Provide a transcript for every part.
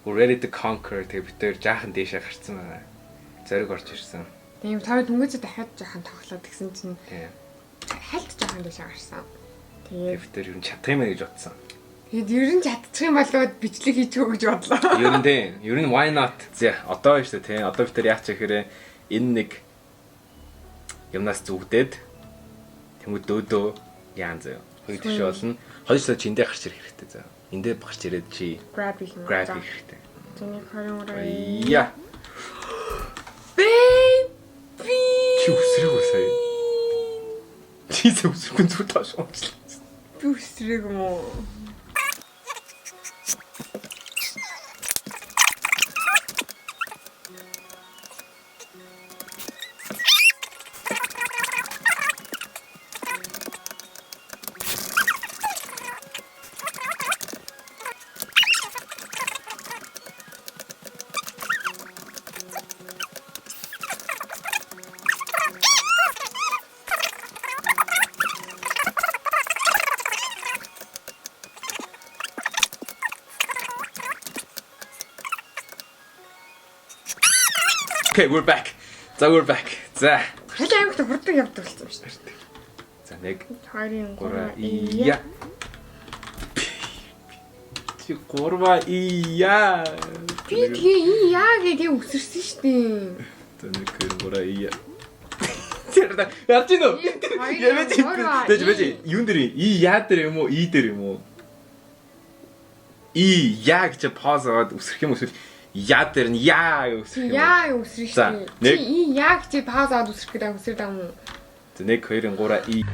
Ready to conquer тэгээ бид хоёр жаахан дээшээ гарцсан байна. Зориг орж ирсэн. Тийм тавд өнгөцө дахиад жаахан тоглоод гэсэн чинь Тийм. хальт жаахан дээшээ гарсан. Тэгээ бид хоёр юу чадах юм бэ гэж бодсон. Тэгэд ер нь чадчих юм болоод бичлэг хийчихөө гэж бодлоо. Ер нь why not? Зэ одоо шүү дээ тийм. Одоо бид хоёр яах ч гэхээр энэ нэг юмнаас зүгдээд тэмүүд дөөдөө яан зөө. Хоёр тийш болно. Хоёр сая чиндээ гарч ирэх хэрэгтэй зөө. Эндээ гарч ирээд чи Grab хийх юм. grab хийх хэрэгтэй. Тэний 20 мөр. Яа. Baby. Чи өсрөг үсэй. Чи өсрөг зүг тааш уучлаа. Би өсрөг юм уу? Okay, we're back. We're back. За. Хэл аймагт хурдан явдаг болсон юм шүү дээ. За 1 20 3 ия. Чи 3 ия. Би тэгээ яа гэдэг өсөрсөн шүү дээ. За 1 2 3 ия. Тэрдэ яарч ийн үү? Яа юун дээр и яа дээр юм уу? И дээр юм уу? И яа гэж пауз аваад өсрөх юм эсвэл яа дээр нь яа өсрөх юм. Яа өсрөх шүү дээ. Чи и яа гэж пауз аваад өсрөх гэдэг өсрээд байгаа юм уу? За 1 2 3 и.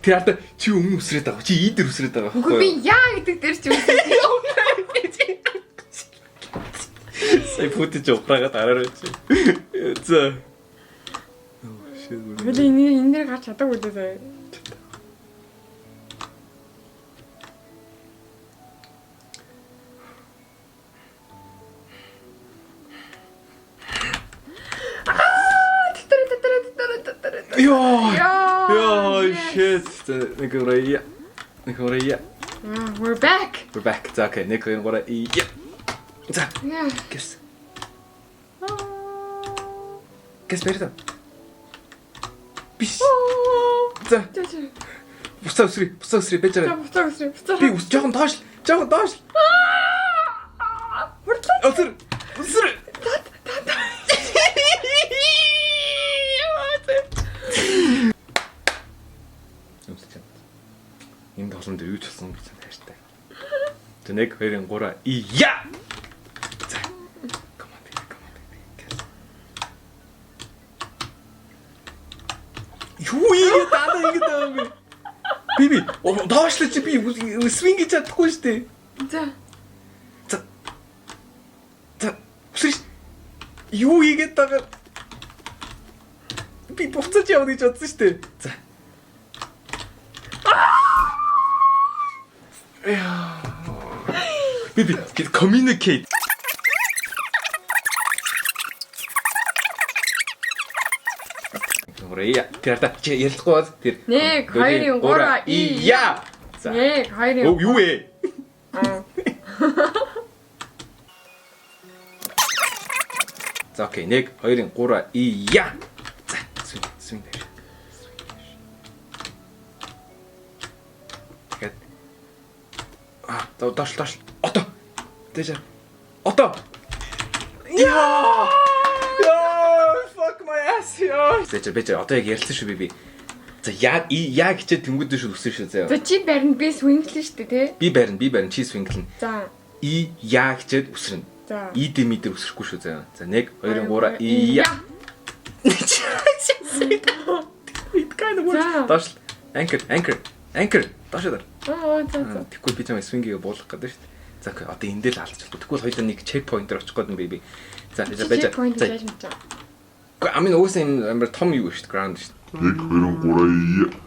Тэр ард чи өмнө өсрээд байгаа. Чи и дээр өсрээд байгаа. Үгүй би яа гэдэг дээр ч өсрээд. Сая футэж ухраагаад араар чи. За. Хөл энэ дээр гарч чадаагүй дээ сая. Yo, shit. Нэг урая. We're back. We're back. За окей, нэг урая. За. Гэс. Гэс бэрдэ. Биш. За. Буцаа өсрий бэж байгаа. Буцаа. Би жоохон доош. Хурдлаа. Өсөр. Энэ толон дээр юу ч болсон гэж хайртай. Тэ 1 2 3 ия. За. Come on baby. Юу ийм даа ингэ. Биби, доошлоо чи би свинг хийж чадахгүй шүү дээ. За. Үсрэж. Юу ийгээд байгаа. Би буцаж явна гэж бодсон шүү дээ. За. Биби, get communicate. Урая. Тэр чи ярилцахгүй бол тэр 1 2 3 ия. За. 1 2 Оо юу вэ? За окей. 1 2 3 ия. За. Swing дээр. Тэгээд доош. Ото. Дэжа. Ото. Яа! Fuck my ass. Яа. Бэж одоо яг ярилцсан шүү би. За яа гэчээ тэнгууд шүү өссөн шүү заяа. За чи барин би свинглэн шүү дээ тий. Би барин чи свинглэн. За. И яа гэчээд өсрөн. За. И дэмидэр өсөхгүй шүү заяа. За 1 2 3 и яа. It kind of works. Доош. Anchor. Доошоо. За. Тэгвэл би чамайг свингийг буулгах гэдэг шүү дээ. За окей. Одоо энэ дээр л алдчихлаа. Тэгвэл хоёулаа нэг чек поинтер очих гээд би. За бэж. За. Амин уусаа юм амар том юу шүү дээ. Ground шүү дээ. 1 2 3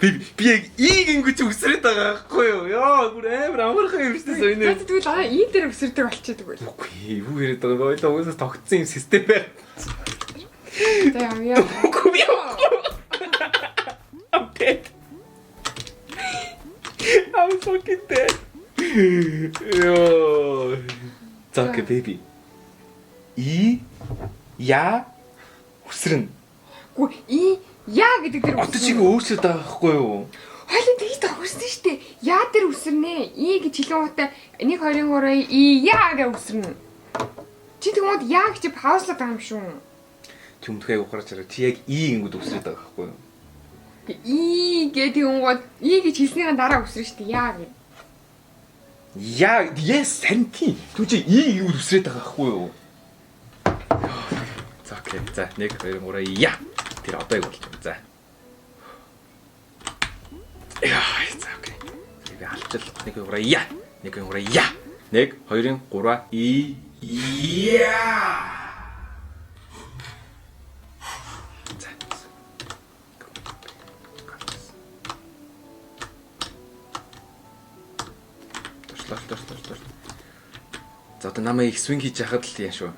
Би яг ийгэнгүүч өсрээд байгаа байхгүй юу? Яа, бүр амар амархан юм шүү дээ энэ. Тэгвэл аа ийм дээр өсөрдөг болчихдог байл. Үгүй юу яриад байгаа. Ойлоо уусаа тогтсон юм систем байна. За яа. Үгүй I'm dead. I'm fucking dead. Yo. 자, 오케이, 베이비. 이, 야, үсрэн. Үгүй и яа гэдэг дээр Одоо чиг өөрчлөлт байгаа байхгүй юу? Хойлоо тэгж тохирсон шүү дээ. Яа дээр үсэрнэ? И гэж хэлэн утаа 1 2 3 и яа гэж үсэрнэ. Чи тэгмэд яа гэж паузлаад байгаа юм шүү. Чи өмнөхөө ухаарч байгаа. Чи яг и гингүүд үсрээд байгаа байхгүй юу? И гэдэг юм и гэж хэлснийхэн дараа үсрэн шүү дээ. Яа гэж. Яа, yes, санти. Түн чи и гингүүд үсрээд байгаа байхгүй юу? За окей. За 1 2 3 я. Тэр одоо яг болж байна. За. Яа, за окей. Би алчил 1 2 3 я. 1 2 3 я. 1 2 3 и я. За. Торч. За одоо намайг их свинг хийж яхад л яа шүү.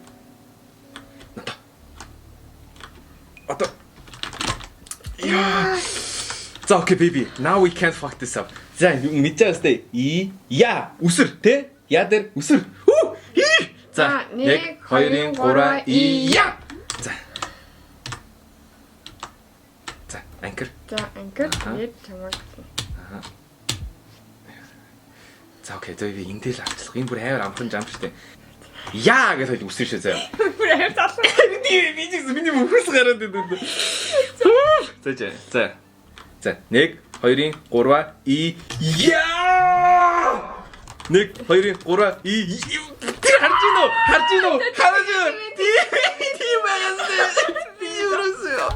Одоо. Яа. За окей baby. Now we can't fuck this up. За мэдээстэй и я үсэр тэ? Я дээр үсэр. Хүү. За 1 2 3 и я. За. За анкер. За анкер тэгээд чамаг. Аа. За окей baby ингээл авчлах. Энэ бүр хайр амхан жам штэ. Яа гэж хэлж үсэр шээ заяа. Бүр хайр таалаа. Би ч миний мөхс гараад байна. За. За 1 2 3 и яа. 1 2 3 и харж гинөө. Тийм байгаас би юурасаа.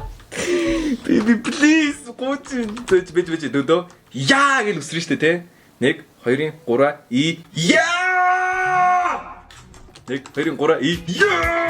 Baby please гочин. Бэж дөө. Яа гэж үсрэн штэ те. 1 2 3 и яа. 1 2 3 и яа.